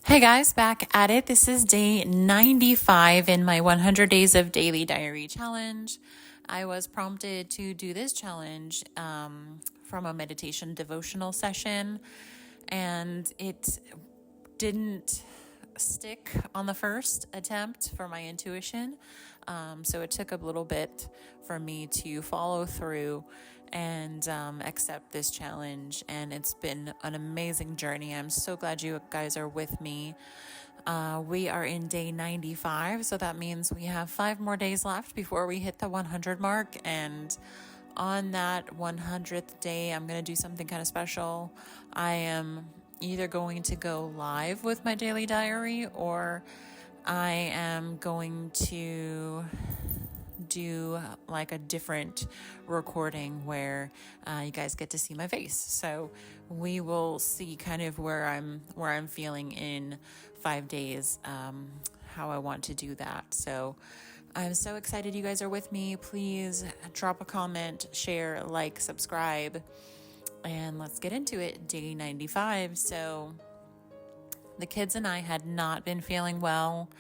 Hey guys, back at it. This is day 95 in my 100 Days of Daily Diary challenge. I was prompted to do this challenge from a meditation devotional session, and it didn't stick on the first attempt for my intuition. So it took a little bit for me to follow through and accept this challenge. And it's been an amazing journey. I'm so glad you guys are with me. We are in day 95, so that means we have 5 more days left before we hit the 100 mark. And on that 100th day, I'm going to do something kind of special. I am either going to go live with my daily diary, or I am going to do like a different recording where you guys get to see my face. So we will see kind of where I'm feeling in 5 days, how I want to do that. So I'm so excited you guys are with me. Please drop a comment, share, like, subscribe, and let's get into it. Day 95. So the kids and I had not been feeling well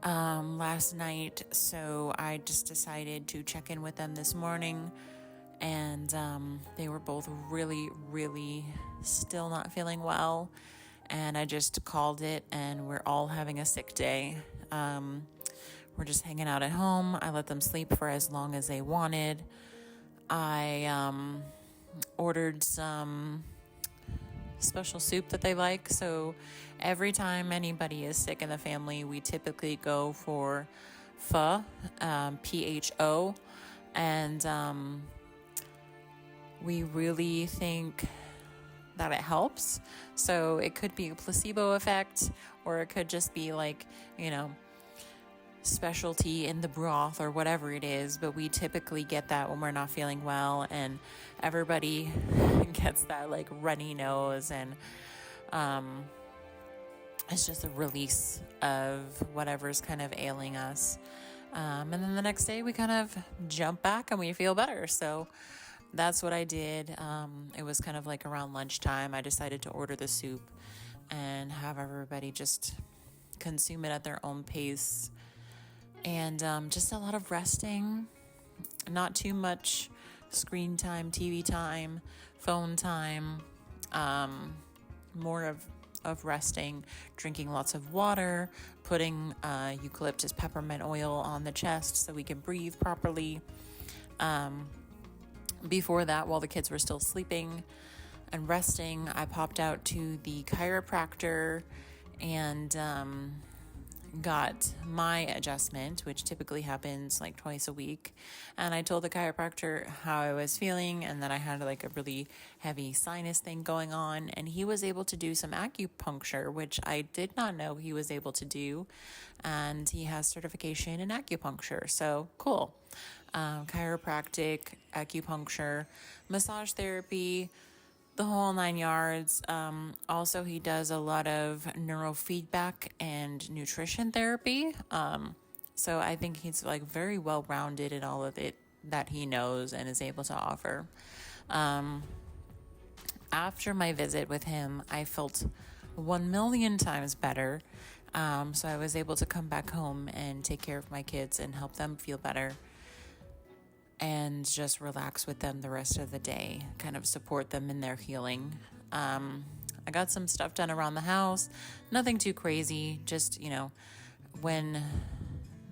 last night, so I just decided to check in with them this morning, and they were both really still not feeling well, and I just called it, and we're all having a sick day. We're just hanging out at home. I let them sleep for as long as they wanted. I ordered some special soup that they like. So every time anybody is sick in the family, we typically go for pho, PHO, and we really think that it helps. So it could be a placebo effect, or it could just be like, specialty in the broth or whatever it is, but we typically get that when we're not feeling well, and everybody gets that like runny nose, and it's just a release of whatever's kind of ailing us, and then the next day we kind of jump back and we feel better. So that's what I did. It was kind of like around lunchtime. I decided to order the soup and have everybody just consume it at their own pace. And just a lot of resting, not too much screen time, TV time, phone time, more of resting, drinking lots of water, putting eucalyptus peppermint oil on the chest so we can breathe properly. Before that, while the kids were still sleeping and resting, I popped out to the chiropractor and got my adjustment, which typically happens like twice a week. And I told the chiropractor how I was feeling and that I had like a really heavy sinus thing going on. And he was able to do some acupuncture, which I did not know he was able to do. And he has certification in acupuncture. So cool. Chiropractic, acupuncture, massage therapy, the whole 9 yards. Also, he does a lot of neurofeedback and nutrition therapy. So I think he's like very well rounded in all of it that he knows and is able to offer. After my visit with him, I felt 1,000,000 times better. So I was able to come back home and take care of my kids and help them feel better, and just relax with them the rest of the day, kind of support them in their healing. I got some stuff done around the house, nothing too crazy, just, when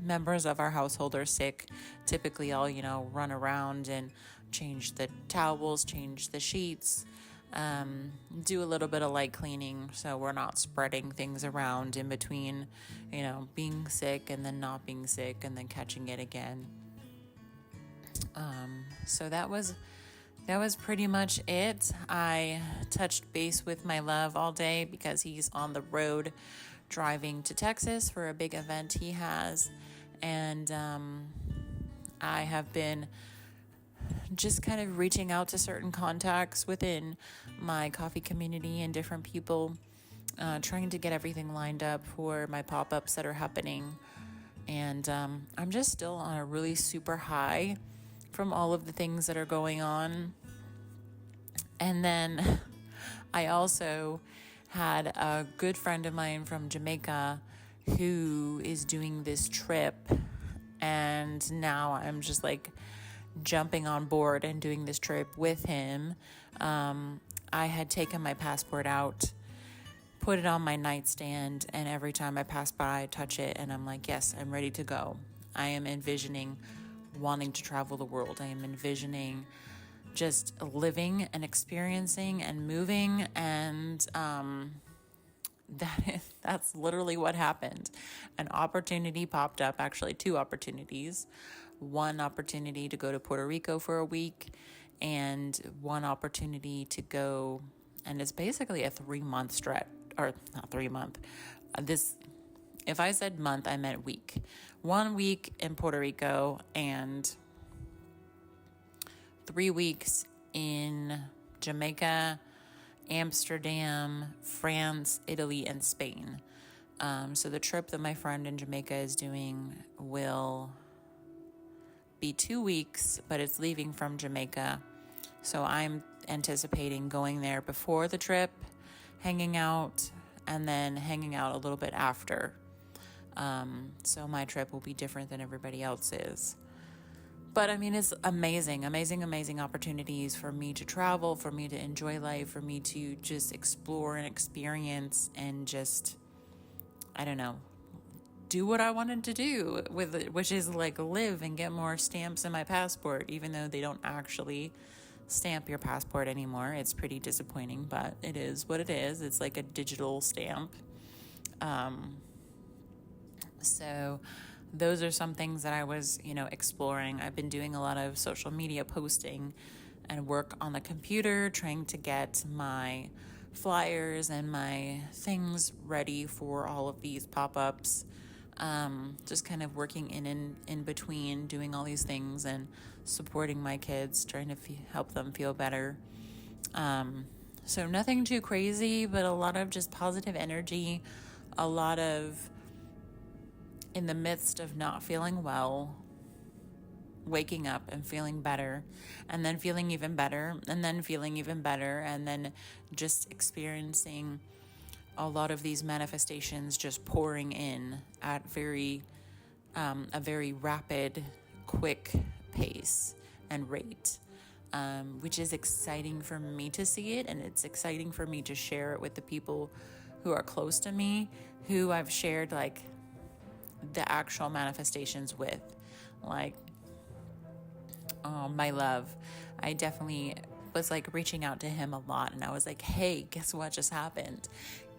members of our household are sick, typically I'll, run around and change the towels, change the sheets, do a little bit of light cleaning so we're not spreading things around in between, being sick and then not being sick and then catching it again. So that was pretty much it. I touched base with my love all day because he's on the road driving to Texas for a big event he has. And I have been just kind of reaching out to certain contacts within my coffee community and different people, trying to get everything lined up for my pop-ups that are happening. And I'm just still on a really super high from all of the things that are going on. And then I also had a good friend of mine from Jamaica who is doing this trip, and now I'm just like jumping on board and doing this trip with him. I had taken my passport out, put it on my nightstand, and every time I pass by, I touch it, and I'm like, yes, I'm ready to go. I am envisioning wanting to travel the world. I am envisioning just living and experiencing and moving, and that's literally what happened. An opportunity popped up, actually two opportunities. One opportunity to go to Puerto Rico for a week, and one opportunity to go, and it's basically a 3-month stretch, or not 3-month. If I said month, I meant week. 1 week in Puerto Rico and 3 weeks in Jamaica, Amsterdam, France, Italy, and Spain. So the trip that my friend in Jamaica is doing will be 2 weeks, but it's leaving from Jamaica. So I'm anticipating going there before the trip, hanging out, and then hanging out a little bit after. So my trip will be different than everybody else's. But I mean, it's amazing opportunities for me to travel, for me to enjoy life, for me to just explore and experience and just, I don't know, do what I wanted to do with it, which is like live and get more stamps in my passport, even though they don't actually stamp your passport anymore. It's pretty disappointing, but it is what it is. It's like a digital stamp. So those are some things that I was, exploring. I've been doing a lot of social media posting and work on the computer, trying to get my flyers and my things ready for all of these pop-ups. Just kind of working in between, doing all these things and supporting my kids, trying to help them feel better. So nothing too crazy, but a lot of just positive energy, a lot of, in the midst of not feeling well, waking up and feeling better, and then feeling even better, and then feeling even better, and then just experiencing a lot of these manifestations just pouring in at a very rapid, quick pace and rate, which is exciting for me to see it, and it's exciting for me to share it with the people who are close to me, who I've shared like the actual manifestations with. Like, my love, I definitely was like reaching out to him a lot, and I was like, hey, guess what just happened?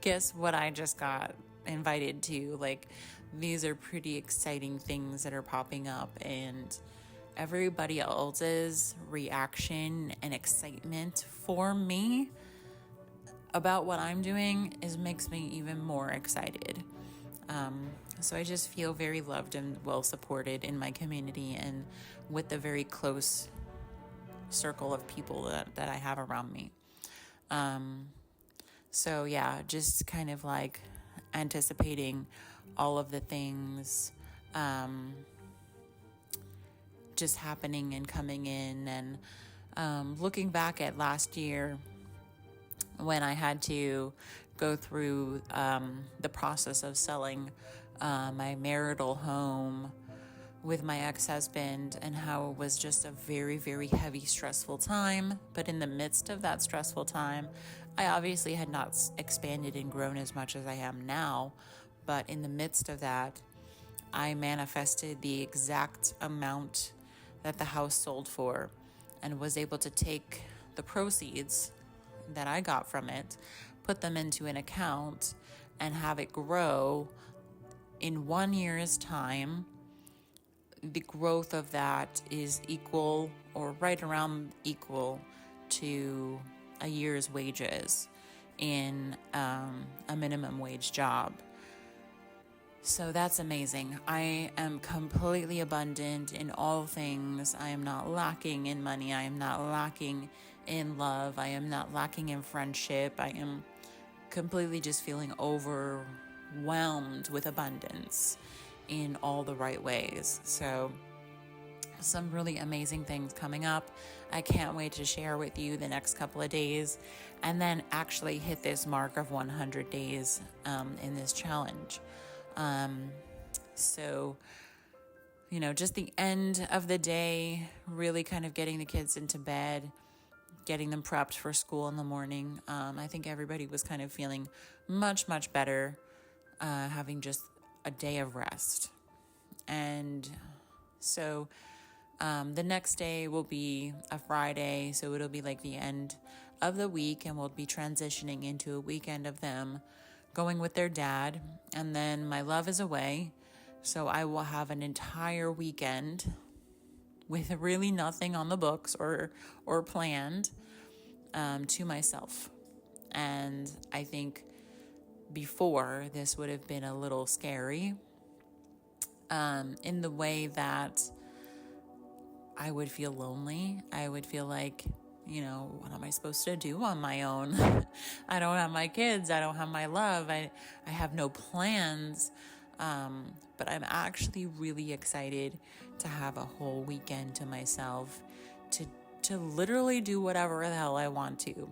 Guess what I just got invited to? Like, these are pretty exciting things that are popping up, and everybody else's reaction and excitement for me about what I'm doing makes me even more excited. So I just feel very loved and well supported in my community and with the very close circle of people that I have around me. So yeah, just kind of like anticipating all of the things just happening and coming in, and looking back at last year when I had to go through the process of selling my marital home with my ex-husband, and how it was just a very, very heavy, stressful time. But in the midst of that stressful time, I obviously had not expanded and grown as much as I am now. But in the midst of that, I manifested the exact amount that the house sold for, and was able to take the proceeds that I got from it, put them into an account, and have it grow in 1 year's time. The growth of that is equal or right around equal to a year's wages in a minimum wage job. So that's amazing. I am completely abundant in all things. I am not lacking in money. I am not lacking in love. I am not lacking in friendship. I am completely just feeling overwhelmed with abundance in all the right ways. So some really amazing things coming up. I can't wait to share with you the next couple of days and then actually hit this mark of 100 days in this challenge. So, just the end of the day, really kind of getting the kids into bed, getting them prepped for school in the morning. I think everybody was kind of feeling much, much better, having just a day of rest. And so the next day will be a Friday, so it'll be like the end of the week, and we'll be transitioning into a weekend of them going with their dad. And then my love is away, so I will have an entire weekend with really nothing on the books or planned to myself. And I think before, this would have been a little scary in the way that I would feel lonely. I would feel like, what am I supposed to do on my own? I don't have my kids. I don't have my love. I have no plans. But I'm actually really excited to have a whole weekend to myself to literally do whatever the hell I want to.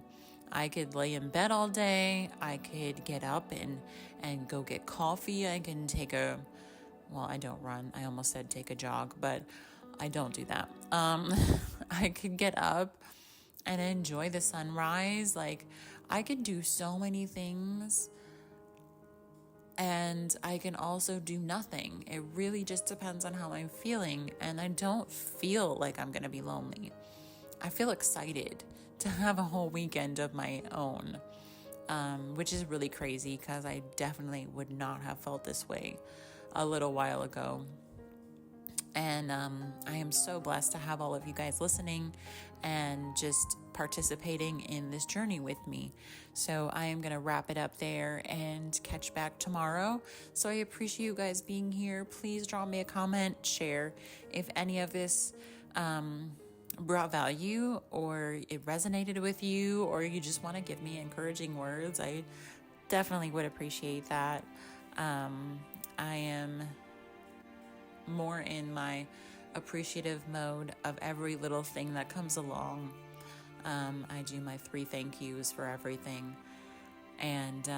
I could lay in bed all day. I could get up and go get coffee. I can I don't run. I almost said take a jog, but I don't do that. I could get up and enjoy the sunrise. Like, I could do so many things, and I can also do nothing. It really just depends on how I'm feeling, and I don't feel like I'm going to be lonely. I feel excited to have a whole weekend of my own, which is really crazy because I definitely would not have felt this way a little while ago. And I am so blessed to have all of you guys listening and just participating in this journey with me. So I am going to wrap it up there and catch back tomorrow. So I appreciate you guys being here. Please drop me a comment, share if any of this brought value or it resonated with you, or you just want to give me encouraging words. I definitely would appreciate that. I am more in my appreciative mode of every little thing that comes along. I do my 3 thank yous for everything. And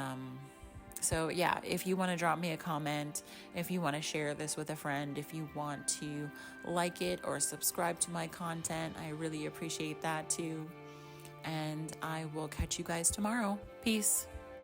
so yeah, if you want to drop me a comment, if you want to share this with a friend, if you want to like it or subscribe to my content, I really appreciate that too. And I will catch you guys tomorrow. Peace.